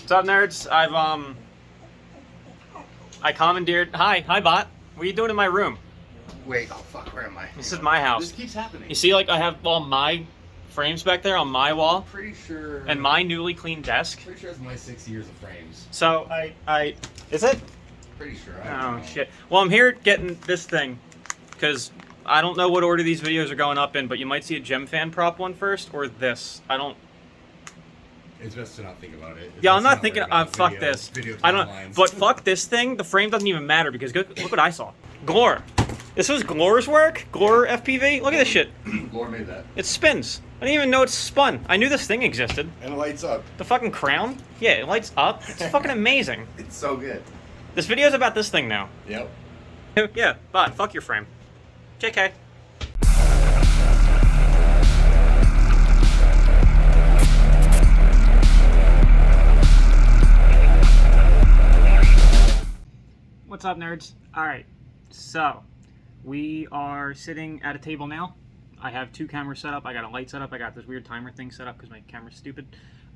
What's up, nerds? I commandeered. Hi, bot. What are you doing in my room? Wait, oh fuck, where am I? This is my house. This keeps happening. You see, like, I have all my frames back there on my wall. I'm pretty sure. And my newly cleaned desk. Pretty sure it's my 6 years of frames. So is it? Pretty sure. Oh shit. Well, I'm here getting this thing because I don't know what order these videos are going up in, but you might see a Gemfan prop one first or this. I don't. It's best to not think about it. Yeah, I'm not thinking. Fuck this. I don't. But fuck this thing. The frame doesn't even matter because look what I saw. Glor. This was Glor's work. Glor FPV. Look at this shit. Glor made that. It spins. I didn't even know it spun. I knew this thing existed. And it lights up. The fucking crown. Yeah, it lights up. It's fucking amazing. It's so good. This video's about this thing now. Yep. Yeah, bot. Fuck your frame. JK. What's up, nerds? Alright, so we are sitting at a table now. I have two cameras set up. I got a light set up. I got this weird timer thing set up because my camera's stupid.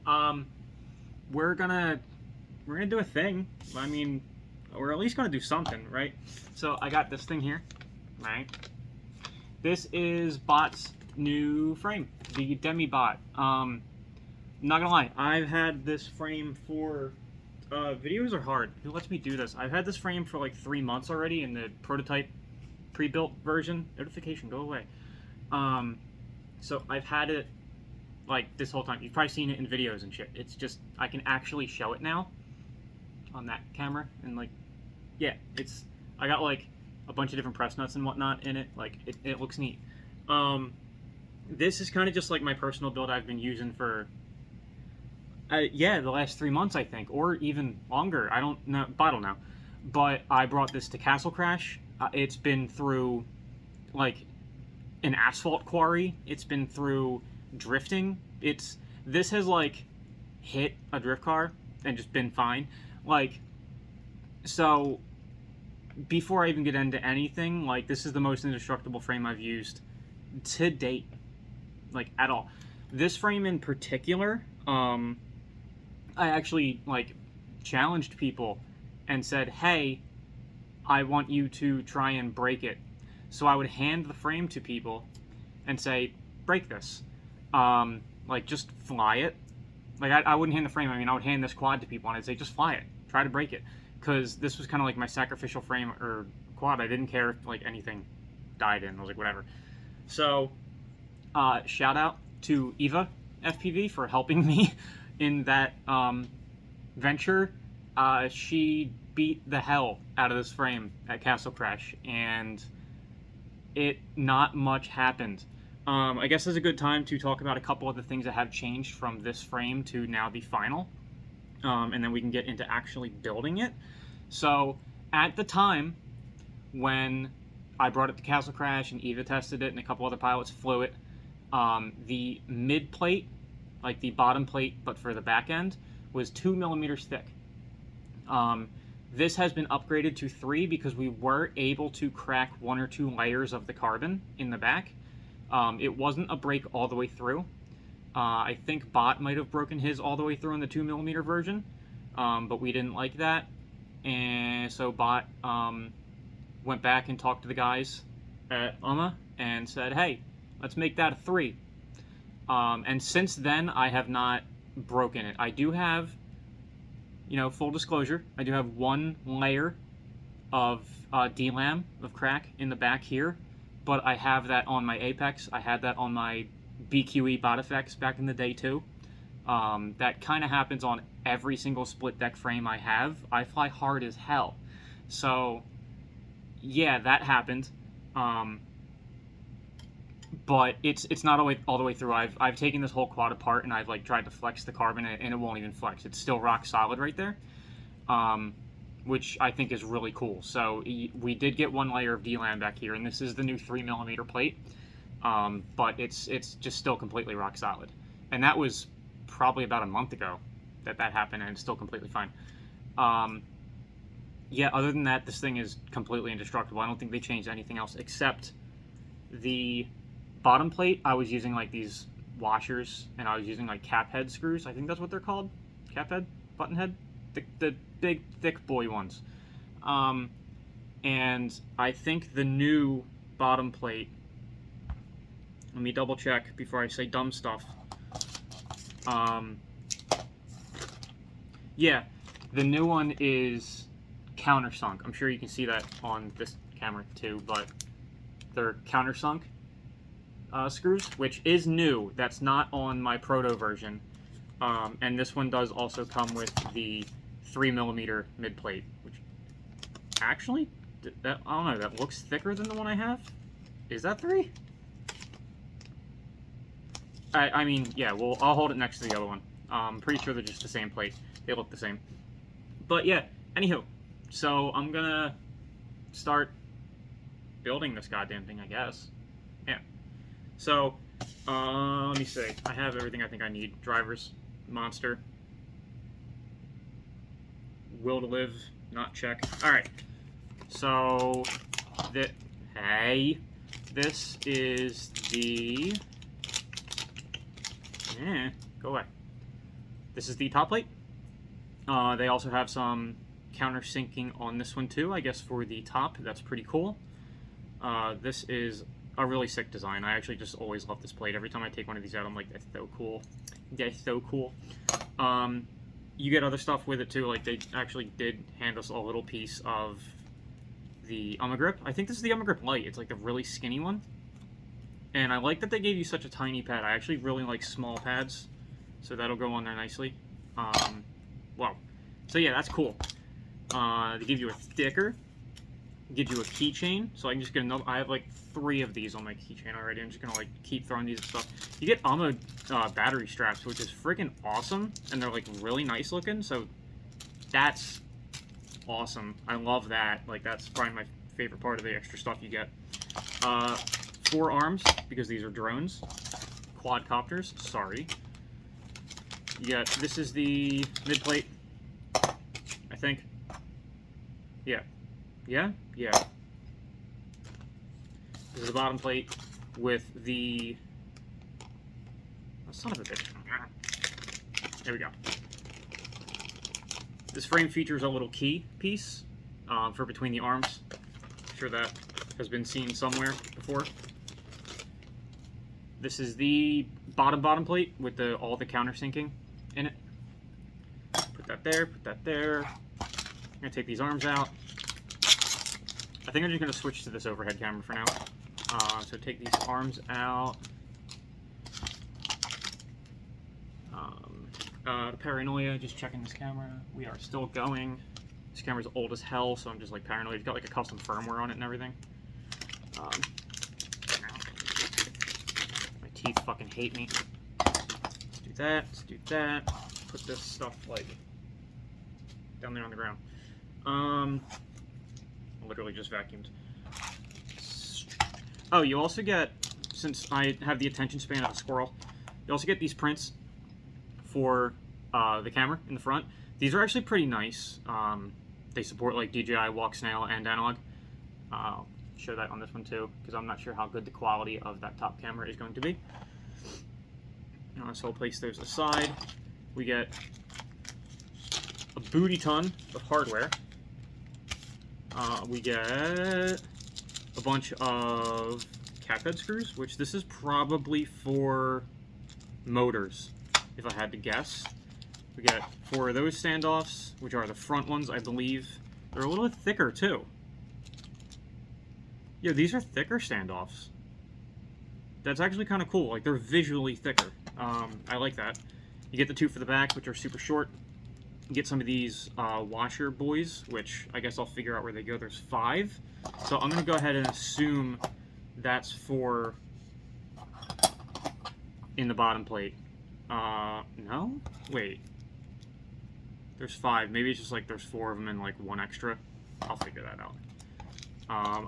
We're gonna do a thing. I mean, we're at least gonna do something, right? So I got this thing here, right? This is Bot's new frame, the Demibot. I'm not gonna lie, I've had this frame for videos are hard. Who lets me do this? I've had this frame for like 3 months already in the prototype pre-built version. Notification, go away. So I've had it like this whole time. You've probably seen it in videos and shit. It's just, I can actually show it now on that camera. And like, yeah, I got like a bunch of different press nuts and whatnot in it. Like, it looks neat. This is kind of just like my personal build I've been using for yeah, the last 3 months, I think, or even longer. I don't know, bottle now. But I brought this to Castle Crash. It's been through, like, an asphalt quarry. It's been through drifting. This has, like, hit a drift car and just been fine. Like, so, before I even get into anything, like, this is the most indestructible frame I've used to date. Like, at all. This frame in particular, I actually, like, challenged people and said, hey, I want you to try and break it. So I would hand the frame to people and say, break this. Like, just fly it. Like, I wouldn't hand the frame. I mean, I would hand this quad to people and I'd say, just fly it. Try to break it. Because this was kind of like my sacrificial frame or quad. I didn't care if, like, anything died in. I was like, whatever. So, shout out to Eva FPV for helping me in that venture. She beat the hell out of this frame at Castle Crash, and not much happened. I guess it's a good time to talk about a couple of the things that have changed from this frame to now the final, and then we can get into actually building it. So at the time when I brought it to Castle Crash and Eva tested it and a couple other pilots flew it, the mid plate, like the bottom plate but for the back end, was 2 millimeters thick. This has been upgraded to 3 because we were able to crack 1 or 2 layers of the carbon in the back. It wasn't a break all the way through. I think Bot might have broken his all the way through in the 2 millimeter version, but we didn't like that, and so Bot went back and talked to the guys at UMA and said, hey, let's make that a 3. And since then, I have not broken it. I do have, you know, full disclosure, I do have 1 layer of DLAM, of crack, in the back here, but I have that on my Apex. I had that on my BQE BetaFPV back in the day, too. That kind of happens on every single split deck frame I have. I fly hard as hell. So, yeah, that happened. But it's not all the way through. I've taken this whole quad apart and I've like tried to flex the carbon and it won't even flex. It's still rock solid right there, which I think is really cool. So we did get 1 layer of DLAM back here, and this is the new 3 millimeter plate, but it's just still completely rock solid. And that was probably about a month ago that happened, and it's still completely fine. Yeah, other than that, this thing is completely indestructible. I don't think they changed anything else except the bottom plate. I was using like these washers, and I was using like cap head screws. I think that's what they're called. Cap head? button head, the big thick boy ones. And I think the new bottom plate, let me double check before I say dumb stuff. Yeah, the new one is countersunk. I'm sure you can see that on this camera too, but they're countersunk screws, which is new. That's not on my proto version. And this one does also come with the 3mm mid plate, which actually, that, I don't know, that looks thicker than the one I have. Is that 3? I mean, yeah, well, I'll hold it next to the other one. I'm pretty sure they're just the same plate. They look the same. But yeah, anywho, so I'm gonna start building this goddamn thing, I guess. Yeah. So, let me see. I have everything I think I need. Drivers, monster, will to live, not check. Alright. So, this is the... go away. This is the top plate. They also have some countersinking on this one too, I guess, for the top. That's pretty cool. This is a really sick design. I actually just always love this plate. Every time I take one of these out, I'm like, that's so cool. That's so cool. You get other stuff with it too. Like, they actually did hand us a little piece of the grip. I think this is the grip Lite. It's like the really skinny one. And I like that they gave you such a tiny pad. I actually really like small pads, so that'll go on there nicely. Wow. So yeah, that's cool. They give you a sticker, gives you a keychain, so I can just get another. I have like 3 of these on my keychain already. I'm just gonna like keep throwing these at stuff. You get ammo battery straps, which is freaking awesome, and they're like really nice looking. So that's awesome. I love that. Like, that's probably my favorite part of the extra stuff you get. 4 arms, because these are drones. Quadcopters, sorry. Yeah, this is the mid plate, I think. Yeah. Yeah? Yeah. This is the bottom plate with the... Oh, son of a bitch. There we go. This frame features a little key piece for between the arms. I'm sure that has been seen somewhere before. This is the bottom plate with all the countersinking in it. Put that there, put that there. I'm gonna take these arms out. I think I'm just gonna switch to this overhead camera for now. So take these arms out. Paranoia, just checking this camera. We are still going. This camera's old as hell, so I'm just like paranoid. It's got like a custom firmware on it and everything. My teeth fucking hate me. Let's do that, let's do that. Put this stuff like down there on the ground. Literally just vacuumed. Oh, you also get, since I have the attention span of a squirrel, you also get these prints for the camera in the front. These are actually pretty nice. They support like DJI Walk Snail and analog. I'll show that on this one too, because I'm not sure how good the quality of that top camera is going to be. So I'll place those aside. We get a booty ton of hardware. We get a bunch of cap head screws, which this is probably for motors, if I had to guess. We get 4 of those standoffs, which are the front ones, I believe. They're a little bit thicker, too. Yeah, these are thicker standoffs. That's actually kind of cool. Like, they're visually thicker. I like that. You get the 2 for the back, which are super short. You get some of these washer boys, which I guess I'll figure out where they go. There's 5. So I'm going to go ahead and assume that's for in the bottom plate. No? Wait. There's 5. Maybe it's just like there's 4 of them and like 1 extra. I'll figure that out.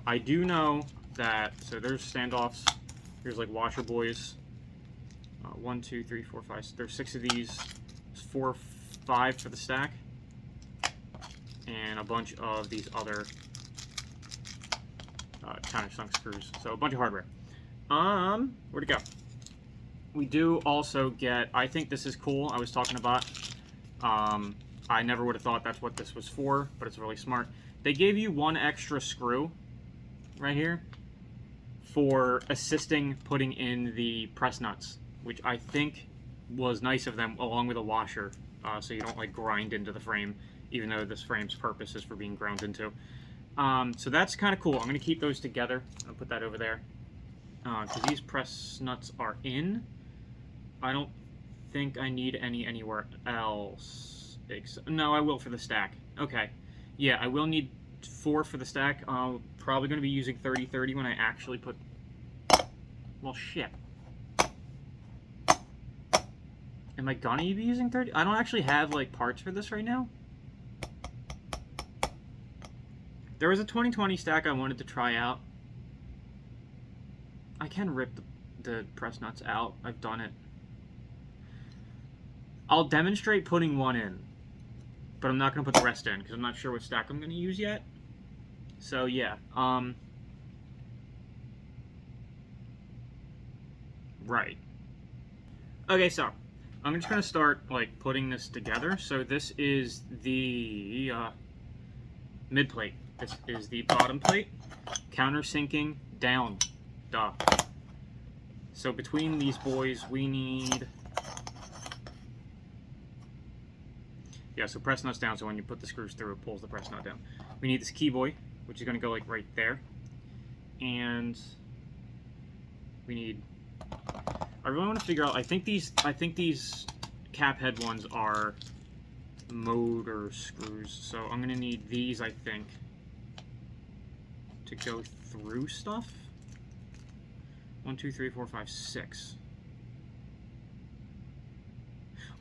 I do know that, so there's standoffs. Here's like washer boys. 1, 2, 3, 4, 5. There's 6 of these. There's 4, 5 for the stack. And a bunch of these other countersunk screws. So a bunch of hardware. Where'd it go? We do also get, I think this is cool. I was talking about I never would have thought that's what this was for, but it's really smart. They gave you one extra screw right here for assisting putting in the press nuts, which I think was nice of them, along with a washer, so you don't like grind into the frame, even though this frame's purpose is for being ground into. So that's kind of cool. I'm going to keep those together. I'll put that over there. Because these press nuts are in. I don't think I need any anywhere else. No, I will for the stack. Okay. Yeah, I will need 4 for the stack. I'm probably going to be using 30-30 when I actually put... Well, shit. Am I gonna be using 30? I don't actually have, like, parts for this right now. There was a 2020 stack I wanted to try out. I can rip the press nuts out. I've done it. I'll demonstrate putting one in, but I'm not going to put the rest in because I'm not sure what stack I'm going to use yet. So yeah, right. Okay, so I'm just going to start like putting this together. So this is the mid plate. This is the bottom plate. Countersinking down. Duh. So between these boys, we need... Yeah, so press nuts down, so when you put the screws through, it pulls the press nut down. We need this key buoy, which is going to go like right there. And we need... I really want to figure out... I think these cap head ones are motor screws, so I'm going to need these, I think, to go through stuff. 1, 2, 3, 4, 5, 6.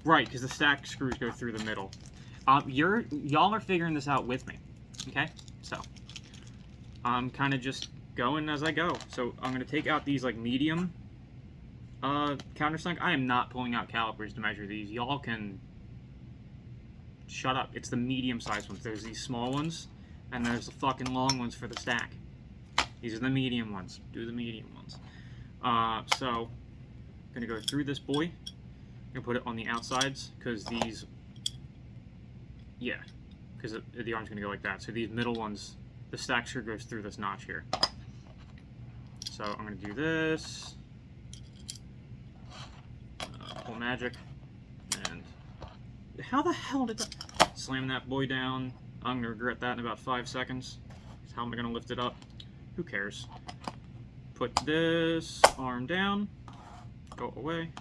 Right, because the stack screws go through the middle. Y'all are figuring this out with me, okay? So, I'm kind of just going as I go. So, I'm going to take out these, like, medium countersunk. I am not pulling out calipers to measure these. Y'all can... Shut up. It's the medium-sized ones. There's these small ones, and there's the fucking long ones for the stack. These are the medium ones. Do the medium ones. So, I'm going to go through this boy. I'm going to put it on the outsides, because these... Yeah, because the arm's going to go like that. So these middle ones, the stack screw goes through this notch here. So I'm going to do this. Pull magic. And how the hell did that... Slam that boy down. I'm going to regret that in about 5 seconds. How am I going to lift it up? Who cares? Put this arm down. Go away.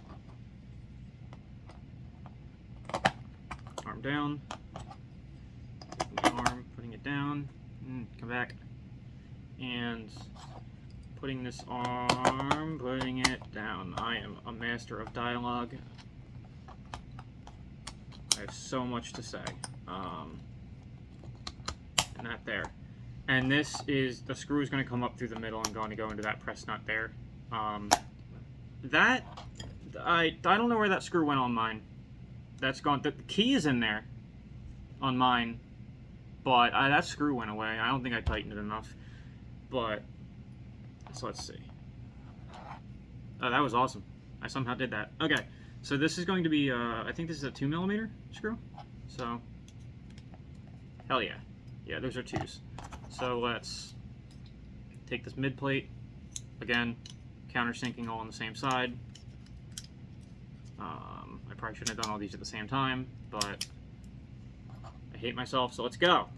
Arm down. Taking my arm, putting it down. Come back. And putting this arm, putting it down. I am a master of dialogue. I have so much to say. And that there. And this is, the screw is going to come up through the middle and going to go into that press nut there. I don't know where that screw went on mine. That's gone, the key is in there on mine, but that screw went away. I don't think I tightened it enough, but, so let's see. Oh, that was awesome. I somehow did that. Okay, so this is going to be, I think this is a 2mm screw, so, hell yeah. Yeah, those are 2s. So let's take this mid plate, again, countersinking all on the same side. I probably shouldn't have done all these at the same time, but I hate myself, so let's go.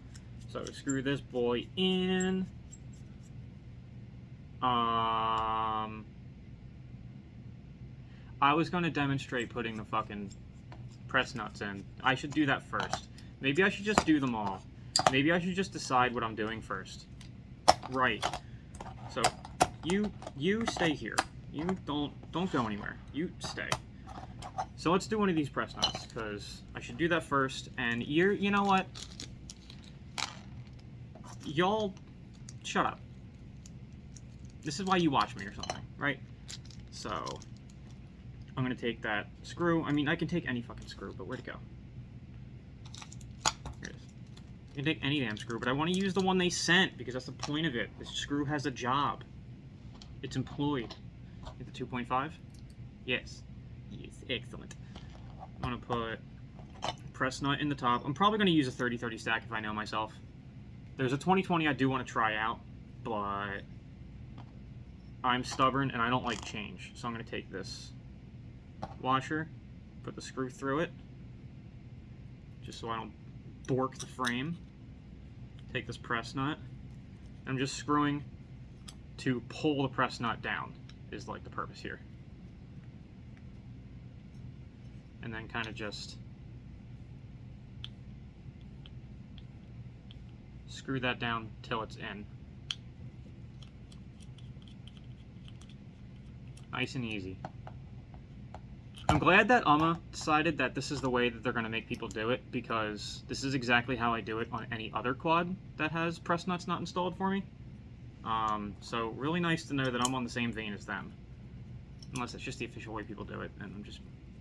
So screw this boy in. I was going to demonstrate putting the fucking press nuts in. I should do that first. Maybe I should just do them all. Maybe I should just decide what I'm doing first. Right. So, you stay here. You don't go anywhere. You stay. So let's do one of these press nuts, because I should do that first, and you know what? Y'all, shut up. This is why you watch me or something, right? So, I'm going to take that screw. I mean, I can take any fucking screw, but where'd it go? Here it is. I can take any damn screw, but I want to use the one they sent, because that's the point of it. This screw has a job. It's employed. Get the 2.5? Yes. Yes, excellent. I'm going to put press nut in the top. I'm probably going to use a 30-30 stack if I know myself. There's a 20-20 I do want to try out, but I'm stubborn and I don't like change. So I'm going to take this washer, put the screw through it, just so I don't bork the frame. Take this press nut. I'm just screwing to pull the press nut down, is like the purpose here. And then kind of just screw that down till it's in. Nice and easy. I'm glad that decided that this is the way that they're going to make people do it, because this is exactly how I do it on any other quad that has press nuts not installed for me. So really nice to know that I'm on the same vein as them. Unless it's just the official way people do it, and I'm just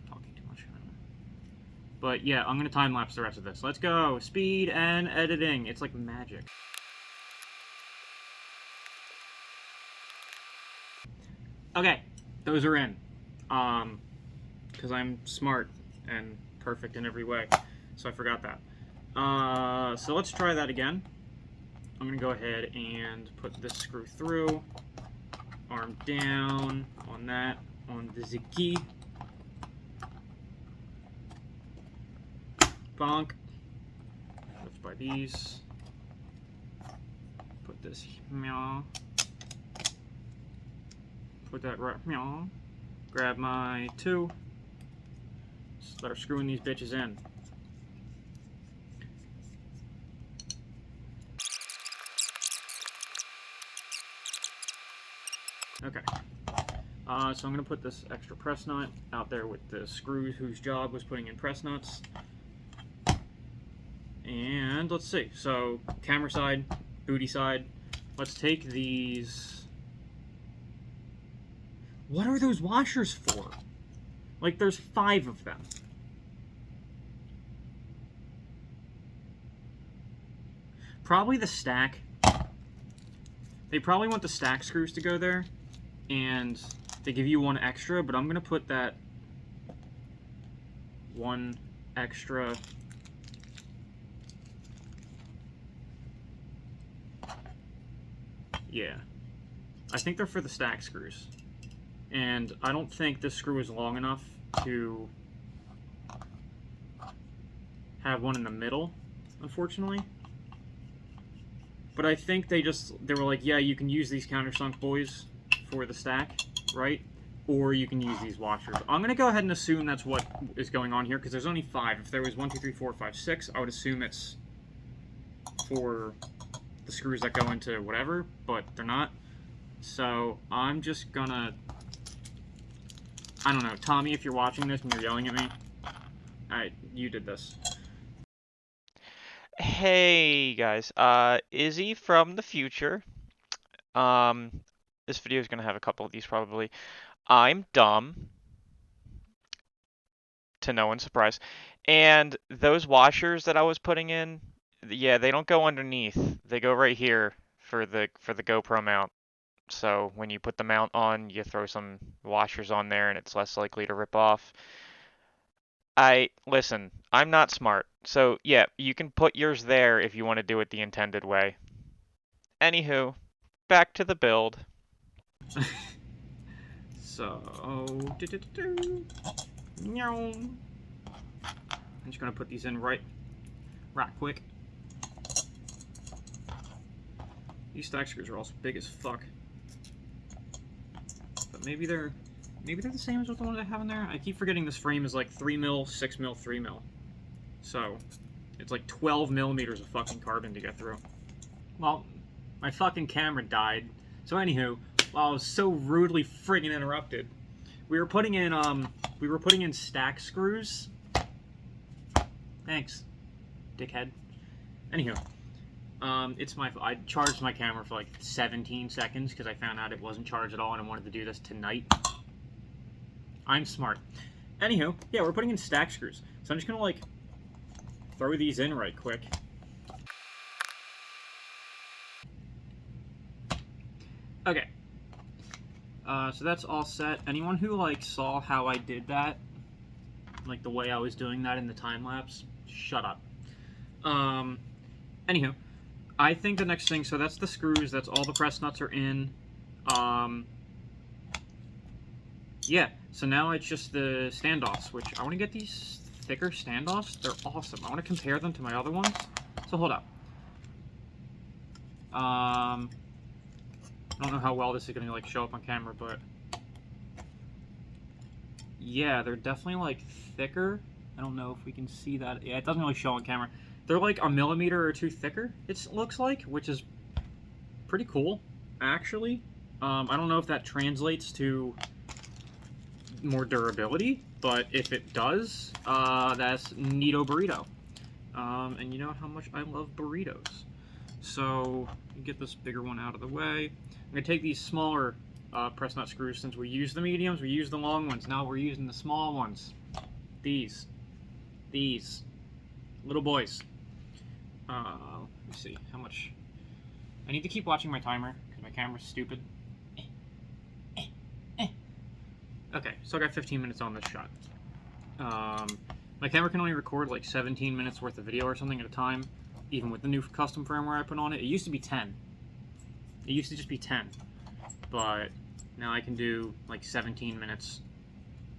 talking too much. I don't know. But yeah, I'm going to time-lapse the rest of this. Let's go! Speed and editing. It's like magic. Okay, those are in. Because I'm smart and perfect in every way. So I forgot that. So let's try that again. I'm going to go ahead and put this screw through. Arm down on that, on the ziggy. Bonk. Lift by these. Put this meow. Put that right meow. Grab my 2. Start screwing these bitches in. Okay. So I'm going to put this extra press nut out there with the screws whose job was putting in press nuts. And let's see. So camera side, booty side. Let's take these. What are those washers for? Like, there's 5 of them. Probably the stack. They probably want the stack screws to go there, and they give you 1 extra, but I'm going to put that 1 extra. Yeah. I think they're for the stack screws. And I don't think this screw is long enough to have one in the middle, unfortunately. But I think they were like, yeah, you can use these countersunk boys for the stack, right? Or you can use these washers. I'm going to go ahead and assume that's what is going on here, because there's only 5. If there was 1, 2, 3, 4, 5, 6, I would assume it's for the screws that go into whatever, but they're not. So I'm just gonna, I don't know, Tommy, if you're watching this and you're yelling at me, you did this. Hey guys, Izzy from the future. This video is gonna have a couple of these probably. I'm dumb, to no one's surprise, and those washers that I was putting in, yeah, they don't go underneath. They go right here for the GoPro mount. So when you put the mount on, you throw some washers on there, and it's less likely to rip off. Listen, I'm not smart. So yeah, you can put yours there if you want to do it the intended way. Anywho, back to the build. So, I'm just gonna put these in right quick. These stack screws are also big as fuck. But maybe they're the same as what the ones I have in there. I keep forgetting this frame is like 3mm, 6mm, 3mm. So, it's like 12 millimeters of fucking carbon to get through. Well, my fucking camera died. So anywho, while I was so rudely friggin' interrupted, we were putting in stack screws. Thanks, dickhead. Anywho, I charged my camera for like 17 seconds because I found out it wasn't charged at all and I wanted to do this tonight. I'm smart. Anywho, yeah, we're putting in stack screws. So I'm just gonna like throw these in right quick. Okay. So that's all set. Anyone who like saw how I did that like the way I was doing that in the time lapse. Shut up. Anywho, I think the next thing, so that's the screws, that's all the press nuts are in. Yeah, so now it's just the standoffs, which I want to get these thicker standoffs. They're awesome. I want to compare them to my other ones. So hold up. I don't know how well this is going to like show up on camera, but yeah, they're definitely like thicker. I don't know if we can see that. Yeah, it doesn't really show on camera. They're like a millimeter or two thicker, it looks like, which is pretty cool, actually. I don't know if that translates to more durability, but if it does, that's neato burrito. And you know how much I love burritos. So, get this bigger one out of the way. I'm going to take these smaller press nut screws. Since we use the mediums, we use the long ones. Now we're using the small ones. These. Little boys. Let me see, how much... I need to keep watching my timer, because my camera's stupid. Okay, so I got 15 minutes on this shot. My camera can only record like 17 minutes worth of video or something at a time, even with the new custom firmware I put on it. It used to be 10. It used to just be 10. But now I can do like 17 minutes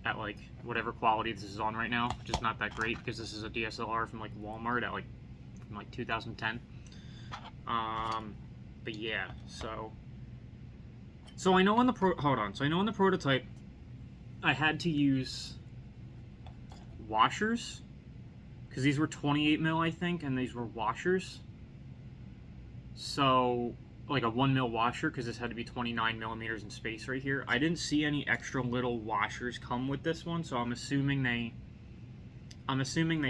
at like whatever quality this is on right now, which is not that great because this is a DSLR from like Walmart at like from like 2010. But yeah, so I know on the prototype I had to use washers because these were 28 mil, I think, and these were washers. So like a 1 mil washer, because this had to be 29 millimeters in space right here. I didn't see any extra little washers come with this one, so I'm assuming they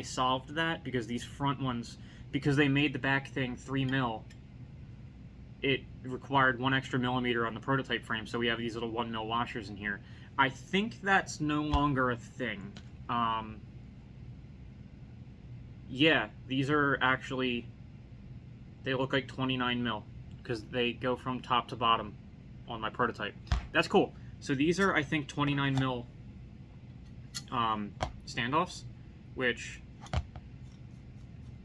solved that, because these front ones, because they made the back thing 3 mil, it required 1 extra millimeter on the prototype frame, so we have these little 1 mil washers in here. I think that's no longer a thing. Yeah, these are actually, they look like 29 mil. Because they go from top to bottom on my prototype. That's cool. So these are, I think, 29 mil standoffs, which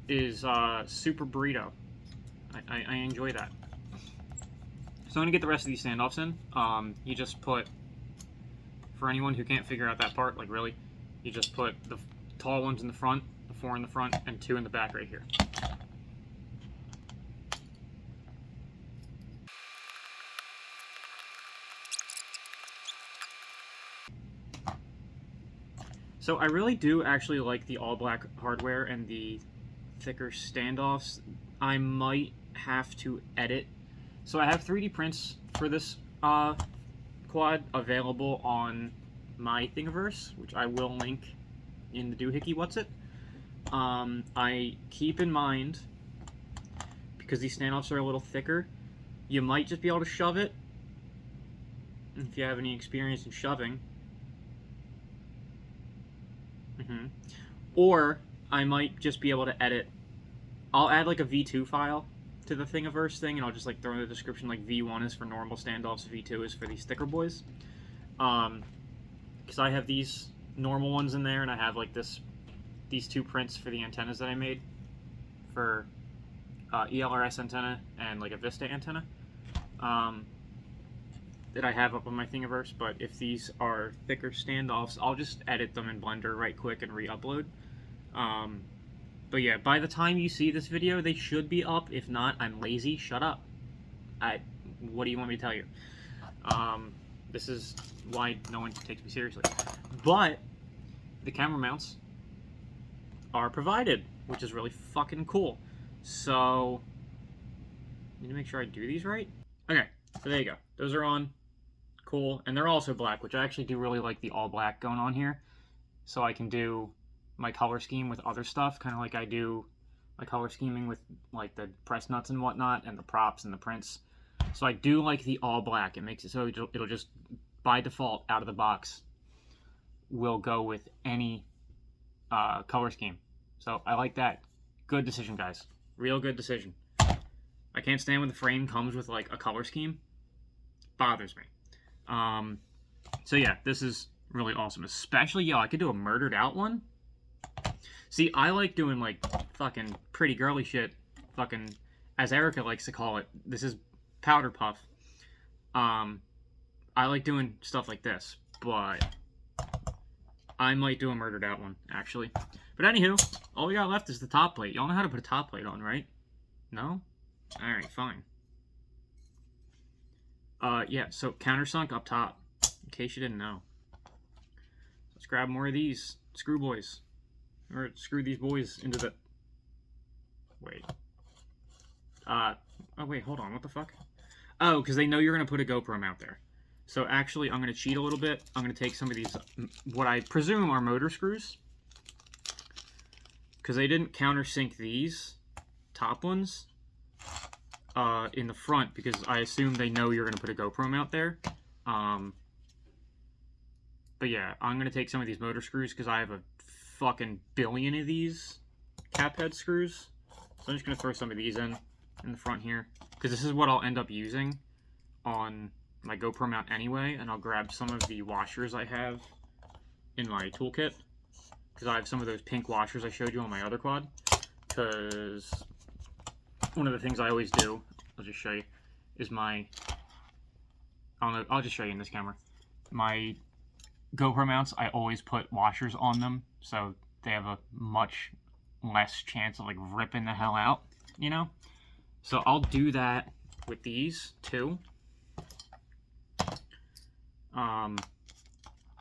is super burrito. I enjoy that. So I'm going to get the rest of these standoffs in. You just put, for anyone who can't figure out that part, like really, you just put the tall ones in the front, the 4 in the front, and 2 in the back right here. So I really do actually like the all-black hardware and the thicker standoffs. I might have to edit. So I have 3D prints for this quad available on my Thingiverse, which I will link in the doohickey what's it. I keep in mind, because these standoffs are a little thicker, you might just be able to shove it, if you have any experience in shoving. Or I might just be able to edit. I'll add like a V2 file to the Thingiverse thing, and I'll just like throw in the description like V1 is for normal standoffs, V2 is for these thicker boys. Because I have these normal ones in there, and I have like these 2 prints for the antennas that I made for ELRS antenna and like a Vista antenna that I have up on my Thingiverse. But if these are thicker standoffs, I'll just edit them in Blender right quick and re-upload. But yeah, by the time you see this video, they should be up. If not, I'm lazy. Shut up. What do you want me to tell you? This is why no one takes me seriously. But the camera mounts are provided, which is really fucking cool. So, need to make sure I do these right. Okay, so there you go. Those are on. Cool. And they're also black, which I actually do really like the all black going on here. So I can do my color scheme with other stuff, kind of like I do my color scheming with like the press nuts and whatnot, and the props and the prints. So I do like the all black. It makes it so it'll just, by default, out of the box, will go with any color scheme. So I like that. Good decision, guys. Real good decision. I can't stand when the frame comes with like a color scheme. Bothers me. So yeah, this is really awesome. Especially, yo, I could do a murdered out one. See, I like doing, like, fucking pretty girly shit. Fucking, as Erica likes to call it, this is powder puff. I like doing stuff like this, but I might do a murdered out one, actually. But anywho, all we got left is the top plate. Y'all know how to put a top plate on, right? No? Alright, fine. Yeah, so countersunk up top, in case you didn't know. Let's grab more of these screw boys. Or screw these boys into the... Wait. Oh wait, hold on, what the fuck? Oh, because they know you're going to put a GoPro mount there. So actually, I'm going to cheat a little bit. I'm going to take some of these, what I presume are motor screws. Because they didn't countersink these top ones in the front, because I assume they know you're going to put a GoPro mount there. But yeah, I'm going to take some of these motor screws because I have a fucking billion of these cap head screws. So I'm just going to throw some of these in the front here, because this is what I'll end up using on my GoPro mount anyway, and I'll grab some of the washers I have in my toolkit, because I have some of those pink washers I showed you on my other quad, because one of the things I always do, I'll just show you, is my, I don't know, I'll just show you in this camera, my GoPro mounts, I always put washers on them, so they have a much less chance of like ripping the hell out, you know? So I'll do that with these too.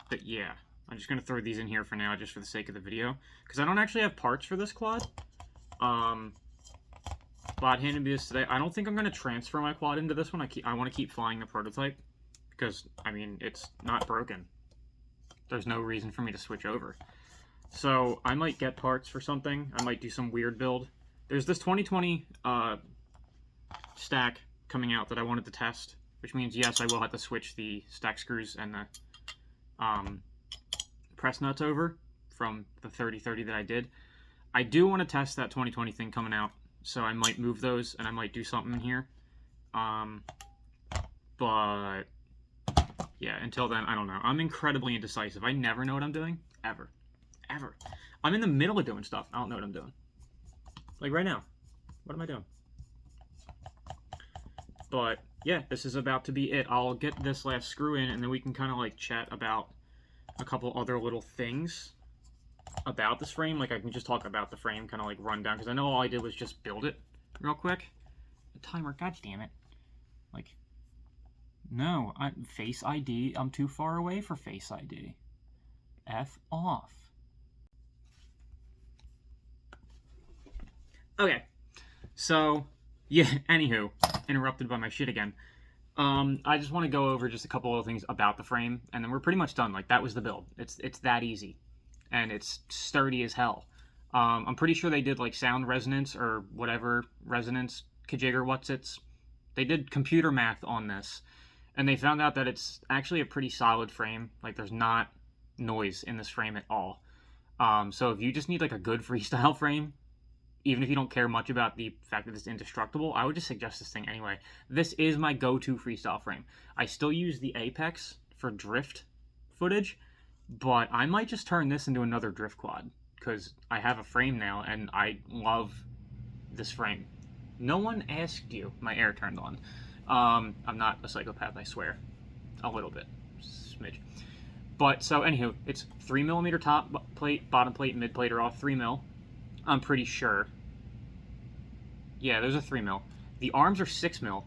But yeah, I'm just gonna throw these in here for now, just for the sake of the video, because I don't actually have parts for this quad. Quad handed me this today. I don't think I'm gonna transfer my quad into this one. I want to keep flying the prototype, because I mean it's not broken. There's no reason for me to switch over. So I might get parts for something. I might do some weird build. There's this 2020 stack coming out that I wanted to test, which means yes, I will have to switch the stack screws and the press nuts over from the 3030 that I did. I do want to test that 2020 thing coming out, so I might move those and I might do something in here. But yeah, until then, I don't know. I'm incredibly indecisive. I never know what I'm doing, ever. Ever. I'm in the middle of doing stuff. I don't know what I'm doing. Like right now. What am I doing? But yeah, this is about to be it. I'll get this last screw in, and then we can kind of like chat about a couple other little things about this frame. Like I can just talk about the frame, kind of like run down, because I know all I did was just build it real quick. The timer, god damn it. Like, no, Face ID, I'm too far away for Face ID. F off. Okay, so, yeah, anywho, interrupted by my shit again. I just want to go over just a couple of things about the frame, and then we're pretty much done. Like, that was the build. It's that easy, and it's sturdy as hell. I'm pretty sure they did, like, sound resonance, or whatever resonance, kajigger, what's-its. They did computer math on this, and they found out that it's actually a pretty solid frame. Like, there's not noise in this frame at all. So if you just need, like, a good freestyle frame, even if you don't care much about the fact that it's indestructible, I would just suggest this thing anyway. This is my go-to freestyle frame. I still use the Apex for drift footage, but I might just turn this into another drift quad, because I have a frame now, and I love this frame. No one asked you. My air turned on. I'm not a psychopath, I swear. A little bit. Smidge. But, so, anywho, it's 3mm top plate, bottom plate, mid plate are all 3mm. I'm pretty sure. Yeah, those are 3mm. The arms are 6mm,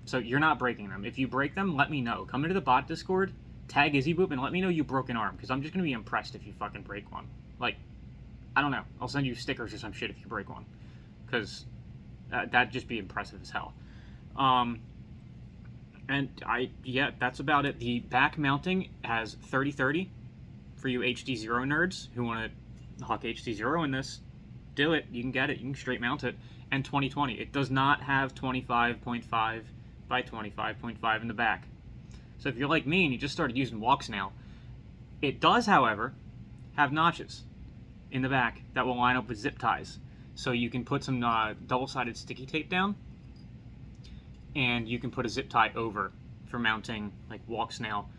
so you're not breaking them. If you break them, let me know. Come into the bot Discord, tag IzzyBoop, and let me know you broke an arm, because I'm just going to be impressed if you fucking break one. Like, I don't know. I'll send you stickers or some shit if you break one, because that'd just be impressive as hell. And yeah, that's about it. The back mounting has 3030 for you HD0 nerds who want to huck HD0 in this. Do it. You can get it. You can straight mount it. And 2020. It does not have 25.5 by 25.5 in the back. So if you're like me and you just started using walks now, it does, however, have notches in the back that will line up with zip ties. So you can put some double-sided sticky tape down, and you can put a zip tie over for mounting like walk snail.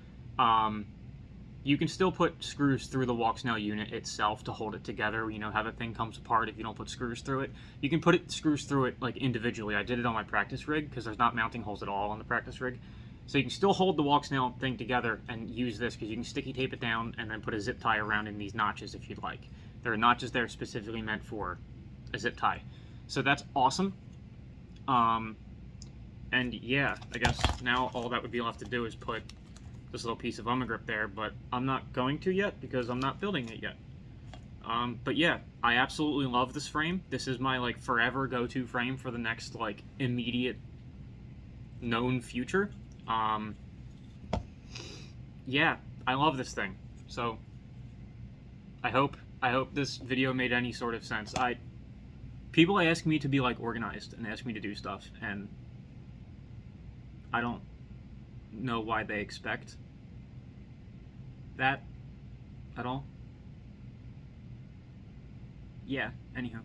You can still put screws through the walk snail unit itself to hold it together. You know how the thing comes apart if you don't put screws through it. You can put screws through it like individually. I did it on my practice rig because there's not mounting holes at all on the practice rig. So you can still hold the walk snail thing together and use this because you can sticky tape it down and then put a zip tie around in these notches if you'd like. There are notches there specifically meant for a zip tie. So that's awesome. And yeah, I guess now all that would be left to do is put this little piece of grip there, but I'm not going to yet because I'm not building it yet. But yeah, I absolutely love this frame. This is my like forever go-to frame for the next like immediate known future. Yeah, I love this thing. So I hope this video made any sort of sense. People ask me to be like organized and ask me to do stuff, and I don't know why they expect that at all. Yeah, anyhow.